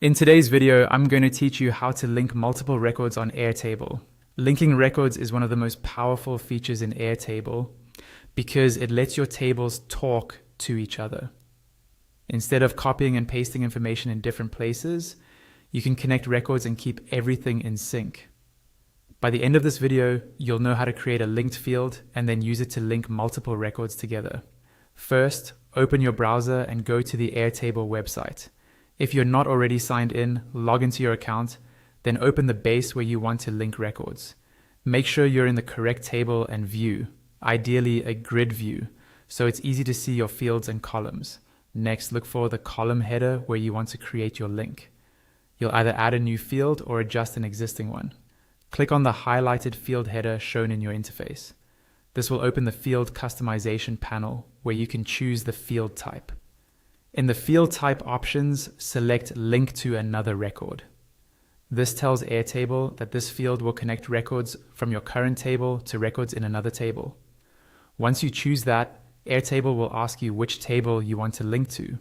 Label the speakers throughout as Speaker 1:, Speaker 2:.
Speaker 1: In today's video, I'm going to teach you how to link multiple records on Airtable. Linking records is one of the most powerful features in Airtable because it lets your tables talk to each other. Instead of copying and pasting information in different places, you can connect records and keep everything in sync. By the end of this video, you'll know how to create a linked field and then use it to link multiple records together. First, open your browser and go to the Airtable website. If you're not already signed in, log into your account, then open the base where you want to link records. Make sure you're in the correct table and view, ideally a grid view, so it's easy to see your fields and columns. Next, look for the column header where you want to create your link. You'll either add a new field or adjust an existing one. Click on the highlighted field header shown in your interface. This will open the field customization panel where you can choose the field type. In the field type options, select Link to another record. This tells Airtable that this field will connect records from your current table to records in another table. Once you choose that, Airtable will ask you which table you want to link to.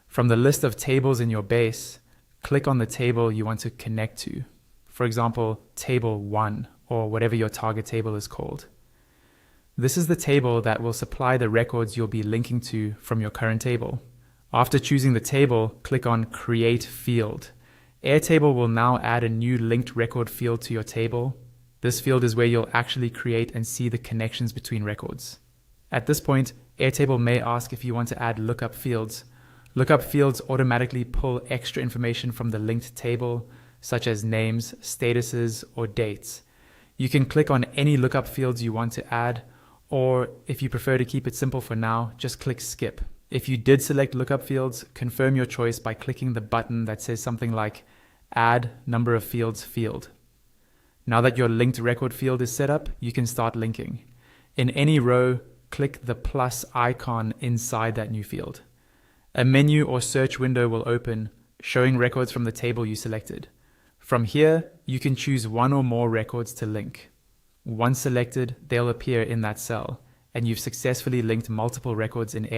Speaker 1: From the list of tables in your base, click on the table you want to connect to. For example, Table 1 or whatever your target table is called. This is the table that will supply the records you'll be linking to from your current table. After choosing the table, click on Create Field. Airtable will now add a new linked record field to your table. This field is where you'll actually create and see the connections between records. At this point, Airtable may ask if you want to add lookup fields. Lookup fields automatically pull extra information from the linked table, such as names, statuses, or dates. You can click on any lookup fields you want to add, or if you prefer to keep it simple for now, just click Skip. If you did select lookup fields, confirm your choice by clicking the button that says something like Add Number of Fields field. Now that your linked record field is set up, you can start linking. In any row, click the plus icon inside that new field. A menu or search window will open, showing records from the table you selected. From here, you can choose one or more records to link. Once selected, they'll appear in that cell, and you've successfully linked multiple records in Airtable.